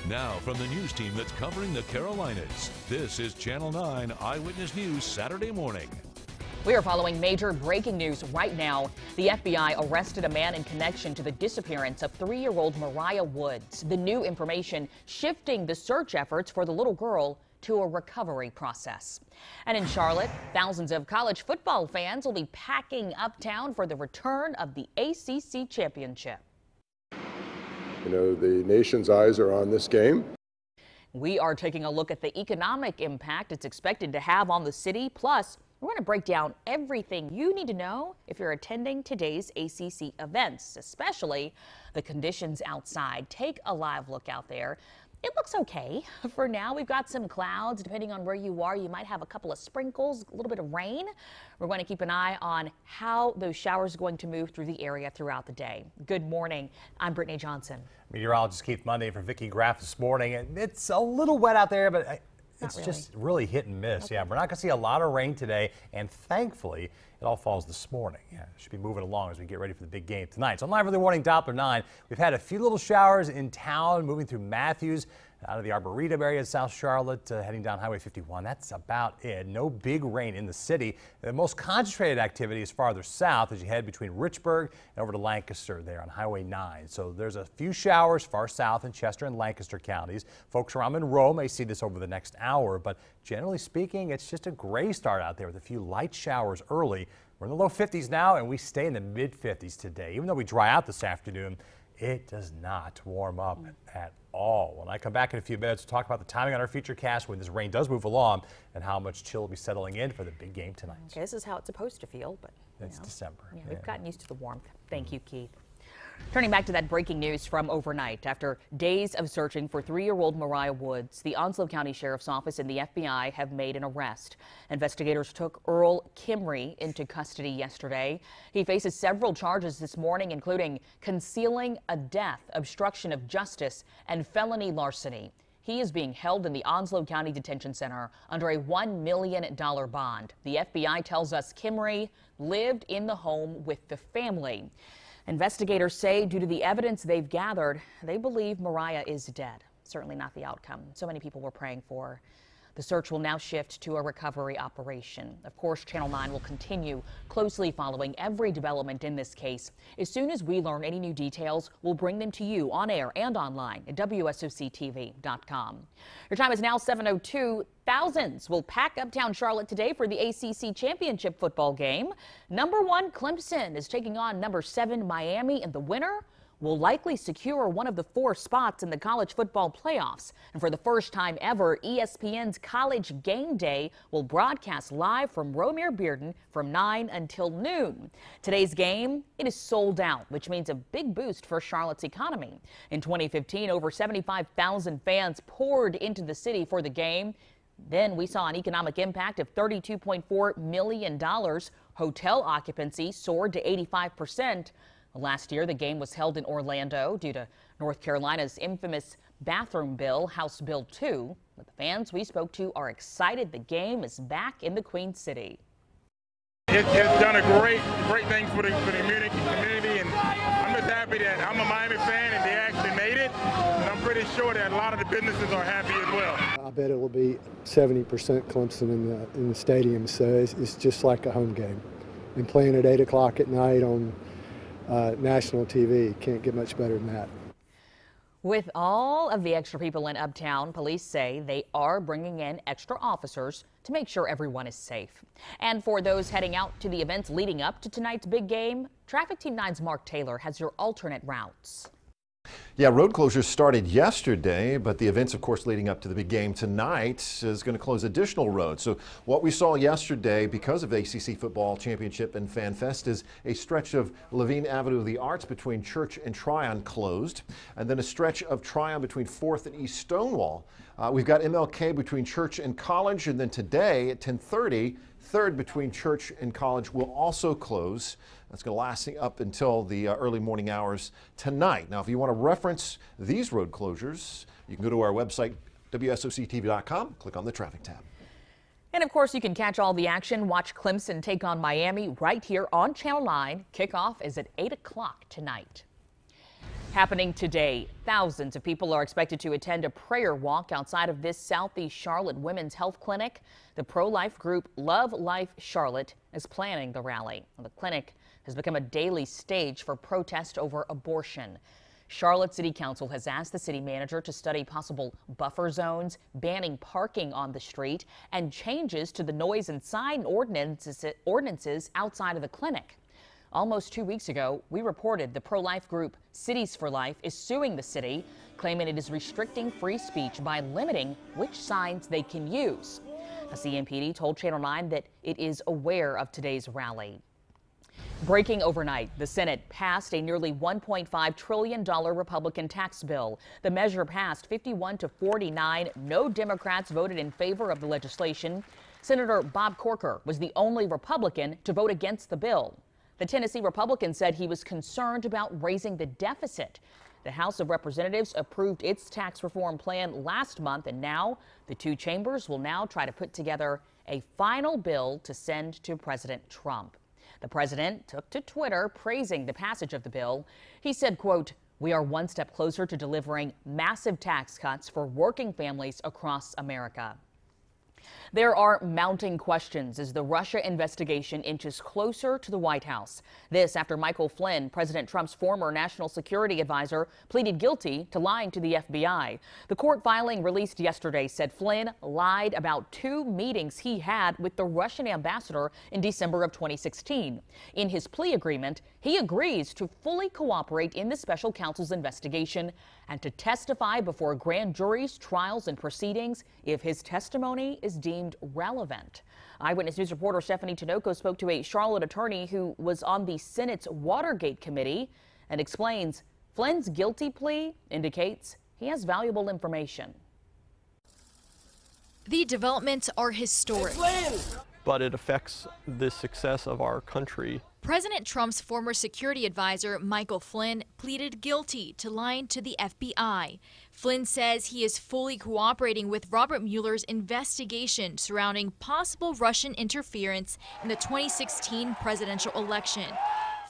Now from the news team that's covering the Carolinas, this is Channel 9 Eyewitness News Saturday morning. We are following major breaking news right now. The FBI arrested a man in connection to the disappearance of 3-year-old Mariah Woods. The new information shifting the search efforts for the little girl to a recovery process. And in Charlotte, thousands of college football fans will be packing uptown for the return of the ACC championship. You know, the nation's eyes are on this game. We are taking a look at the economic impact it's expected to have on the city. Plus, we're going to break down everything you need to know if you're attending today's ACC events, especially the conditions outside. Take a live look out there. It looks okay for now. We've got some clouds. Depending on where you are, you might have a couple of sprinkles, a little bit of rain. We're going to keep an eye on how those showers are going to move through the area throughout the day. Good morning. I'm Brittany Johnson. Meteorologist Keith Monday for Vicki Graff this morning. It's a little wet out there, but it's just really hit and miss. Okay. Yeah, we're not going to see a lot of rain today, and thankfully, it all falls this morning. Yeah, it should be moving along as we get ready for the big game tonight. So on Live Early Morning Doppler 9, we've had a few little showers in town, moving through Matthews, out of the Arboretum area of South Charlotte, heading down Highway 51. That's about it. No big rain in the city. The most concentrated activity is farther south as you head between Richburg and over to Lancaster there on Highway 9. So there's a few showers far south in Chester and Lancaster counties. Folks around Monroe may see this over the next hour, but generally speaking, it's just a gray start out there with a few light showers early. We're in the low 50s now, and we stay in the mid 50s today. Even though we dry out this afternoon, it does not warm up at all. When I come back in a few minutes, we'll talk about the timing on our future cast when this rain does move along and how much chill will be settling in for the big game tonight. Okay, this is how it's supposed to feel, but it's December. Yeah, we've gotten used to the warmth. Thank you, Keith. Turning back to that breaking news from overnight. After days of searching for 3-year-old Mariah Woods, the Onslow County Sheriff's Office and the FBI have made an arrest. Investigators took Earl Kimry into custody yesterday. He faces several charges this morning, including concealing a death, obstruction of justice, and felony larceny. He is being held in the Onslow County Detention Center under a $1 million bond. The FBI tells us Kimry lived in the home with the family. Investigators say due to the evidence they've gathered, they believe Mariah is dead. Certainly not the outcome so many people were praying for. The search will now shift to a recovery operation. Of course, Channel 9 will continue closely following every development in this case. As soon as we learn any new details, we'll bring them to you on air and online at WSOCTV.com. Your time is now 7:02. Thousands will pack uptown Charlotte today for the ACC championship football game. Number 1 Clemson is taking on number 7 Miami, and the winner will likely secure one of the 4 spots in the college football playoffs. And for the first time ever, ESPN's College Game Day will broadcast live from Romare Bearden from 9 until noon. Today's game, it is sold out, which means a big boost for Charlotte's economy. In 2015, over 75,000 fans poured into the city for the game. Then we saw an economic impact of $32.4 million. Hotel occupancy soared to 85%. Last year, the game was held in Orlando due to North Carolina's infamous bathroom bill, House Bill 2. But the fans we spoke to are excited the game is back in the Queen City. It's done a great thing for the community, and I'm just happy that I'm a Miami fan and they actually made it. And I'm pretty sure that a lot of the businesses are happy as well. I bet it will be 70% Clemson in the stadium, so it's just like a home game. And playing at 8 o'clock at night on national TV. Can't get much better than that. With all of the extra people in Uptown, police say they are bringing in extra officers to make sure everyone is safe. And for those heading out to the events leading up to tonight's big game, Traffic Team 9's Mark Taylor has your alternate routes. Yeah, road closures started yesterday, but the events, of course, leading up to the big game tonight is going to close additional roads. So what we saw yesterday because of ACC Football Championship and Fan Fest is a stretch of Levine Avenue of the Arts between Church and Tryon closed, and then a stretch of Tryon between 4th and East Stonewall. We've got MLK between Church and College, and then today at 10:30, 3rd between Church and College will also close. That's going to last up until the early morning hours tonight. Now, if you want to reference these road closures, you can go to our website, WSOCTV.com, click on the traffic tab. And of course, you can catch all the action. Watch Clemson take on Miami right here on Channel 9. Kickoff is at 8 o'clock tonight. Happening today, thousands of people are expected to attend a prayer walk outside of this Southeast Charlotte Women's Health Clinic. The pro-life group Love Life Charlotte is planning the rally. The clinic has become a daily stage for protest over abortion. Charlotte City Council has asked the city manager to study possible buffer zones, banning parking on the street, and changes to the noise and sign ordinances outside of the clinic. Almost 2 weeks ago, we reported the pro-life group Cities for Life is suing the city, claiming it is restricting free speech by limiting which signs they can use. The CMPD told Channel 9 that it is aware of today's rally. Breaking overnight, the Senate passed a nearly $1.5 trillion Republican tax bill. The measure passed 51 to 49. No Democrats voted in favor of the legislation. Senator Bob Corker was the only Republican to vote against the bill. The Tennessee Republican said he was concerned about raising the deficit. The House of Representatives approved its tax reform plan last month, and now the two chambers will now try to put together a final bill to send to President Trump. The president took to Twitter praising the passage of the bill. He said, quote, "We are one step closer to delivering massive tax cuts for working families across America." There are mounting questions as the Russia investigation inches closer to the White House. This after Michael Flynn, President Trump's former national security advisor, pleaded guilty to lying to the FBI. The court filing released yesterday said Flynn lied about 2 meetings he had with the Russian ambassador in December of 2016. In his plea agreement, he agrees to fully cooperate in the special counsel's investigation and to testify before grand juries, trials, and proceedings if his testimony is deemed relevant. Eyewitness News reporter Stephanie Tinoco spoke to a Charlotte attorney who was on the Senate's Watergate committee and explains Flynn's guilty plea indicates he has valuable information. The developments are historic, but it affects the success of our country. President Trump's former security advisor, Michael Flynn, pleaded guilty to lying to the FBI. Flynn says he is fully cooperating with Robert Mueller's investigation surrounding possible Russian interference in the 2016 presidential election.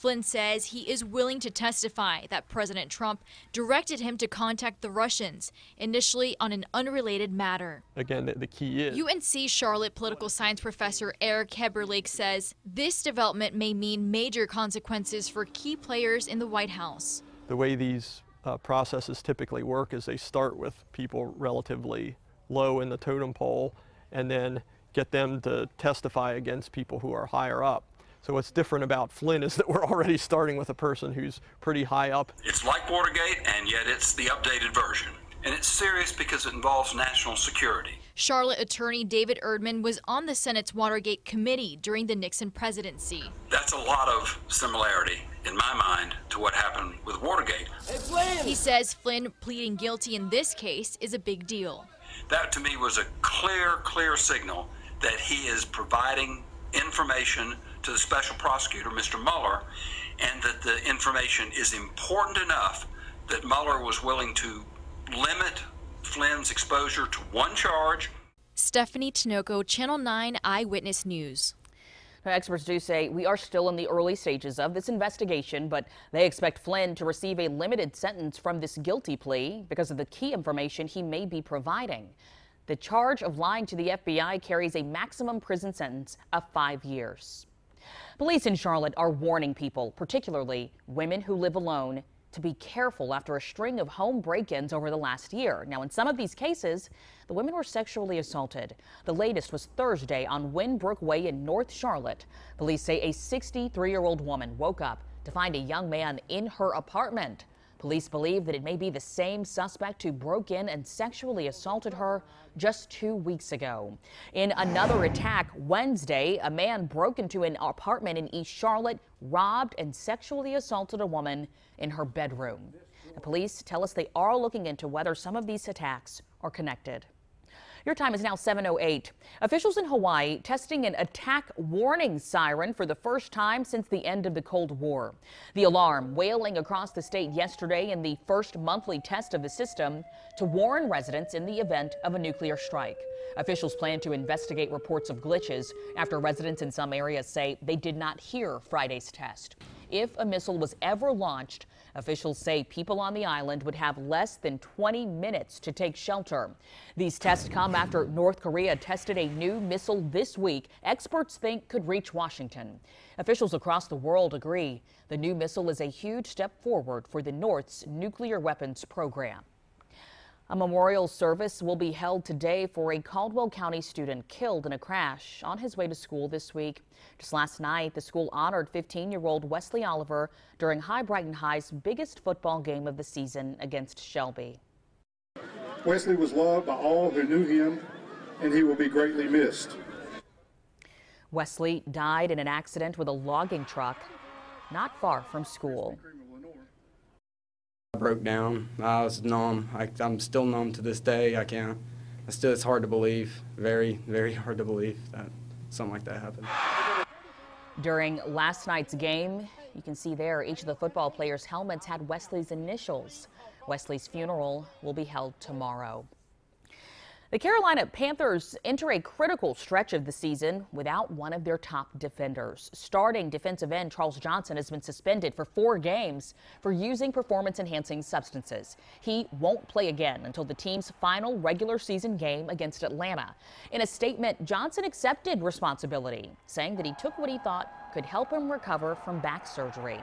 Flynn says he is willing to testify that President Trump directed him to contact the Russians, initially on an unrelated matter. Again, the key is UNC Charlotte political science professor Eric Heberlake says this development may mean major consequences for key players in the White House. the way these processes typically work is they start with people relatively low in the totem pole and then get them to testify against people who are higher up. So what's different about Flynn is that we're already starting with a person who's pretty high up. It's like Watergate, and yet it's the updated version. And it's serious because it involves national security. Charlotte attorney David Erdman was on the Senate's Watergate committee during the Nixon presidency. That's a lot of similarity, in my mind, to what happened with Watergate. He says Flynn pleading guilty in this case is a big deal. That, to me, was a clear signal that he is providing information to the special prosecutor, Mr. Mueller, and that the information is important enough that Mueller was willing to limit Flynn's exposure to one charge. Stephanie Tinoco, Channel 9 Eyewitness News. Now, experts do say we are still in the early stages of this investigation, but they expect Flynn to receive a limited sentence from this guilty plea because of the key information he may be providing. The charge of lying to the FBI carries a maximum prison sentence of 5 years. Police in Charlotte are warning people, particularly women who live alone, to be careful after a string of home break-ins over the last year. Now, in some of these cases, the women were sexually assaulted. The latest was Thursday on Winbrook Way in North Charlotte. Police say a 63-year-old woman woke up to find a young man in her apartment. Police believe that it may be the same suspect who broke in and sexually assaulted her just 2 weeks ago. In another attack Wednesday, a man broke into an apartment in East Charlotte, robbed and sexually assaulted a woman in her bedroom. The police tell us they are looking into whether some of these attacks are connected. Your time is now 7:08. Officials in Hawaii testing an attack warning siren for the first time since the end of the Cold War. The alarm wailing across the state yesterday in the first monthly test of the system to warn residents in the event of a nuclear strike. Officials plan to investigate reports of glitches after residents in some areas say they did not hear Friday's test. if a missile was ever launched. Officials say people on the island would have less than 20 minutes to take shelter. These tests come after North Korea tested a new missile this week experts think could reach Washington. Officials across the world agree the new missile is a huge step forward for the North's nuclear weapons program. A memorial service will be held today for a Caldwell County student killed in a crash on his way to school this week. Just last night, the school honored 15-year-old Wesley Oliver during High Brighton High's biggest football game of the season against Shelby. Wesley was loved by all who knew him, and he will be greatly missed. Wesley died in an accident with a logging truck not far from school. I broke down. I was numb. I'm still numb to this day. It's hard to believe. Very, very hard to believe that something like that happened. During last night's game, you can see there each of the football players' helmets had Wesley's initials. Wesley's funeral will be held tomorrow. The Carolina Panthers enter a critical stretch of the season without one of their top defenders. Starting defensive end Charles Johnson has been suspended for 4 games for using performance-enhancing substances. He won't play again until the team's final regular season game against Atlanta. In a statement, Johnson accepted responsibility, saying that he took what he thought could help him recover from back surgery.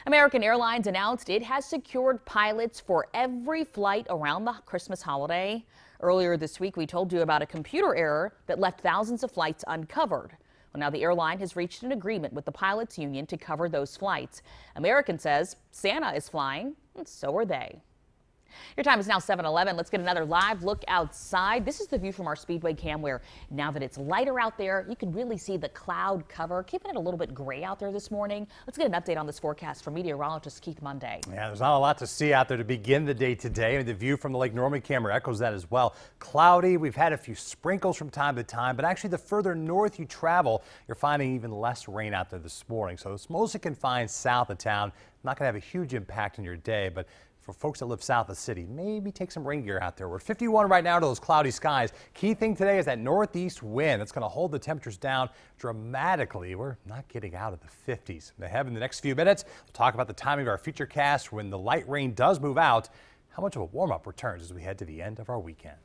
American Airlines announced it has secured pilots for every flight around the Christmas holiday. Earlier this week, we told you about a computer error that left thousands of flights uncovered. Well, now the airline has reached an agreement with the pilots union to cover those flights. American says Santa is flying, and so are they. Your time is now 7:11. Let's get another live look outside. This is the view from our Speedway cam where now that it's lighter out there, you can really see the cloud cover, keeping it a little bit gray out there this morning. Let's get an update on this forecast from meteorologist Keith Monday. Yeah, there's not a lot to see out there to begin the day today. The view from the Lake Norman camera echoes that as well. Cloudy. We've had a few sprinkles from time to time, but actually the further north you travel, you're finding even less rain out there this morning. So it's mostly confined south of town. Not going to have a huge impact on your day, but for folks that live south of the city, maybe take some rain gear out there. We're 51 right now to those cloudy skies. Key thing today is that northeast wind. It's going to hold the temperatures down dramatically. We're not getting out of the 50s. Ahead in the next few minutes, we'll talk about the timing of our future cast when the light rain does move out. How much of a warm-up returns as we head to the end of our weekend.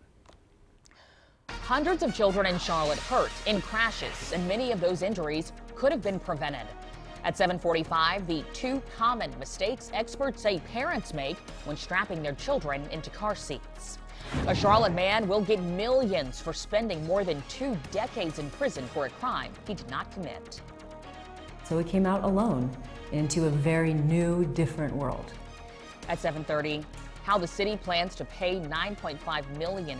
Hundreds of children in Charlotte hurt in crashes, and many of those injuries could have been prevented. At 7:45, the 2 common mistakes experts say parents make when strapping their children into car seats. A Charlotte man will get millions for spending more than 2 decades in prison for a crime he did not commit. So he came out alone into a very new, different world. At 7:30, how the city plans to pay $9.5 million.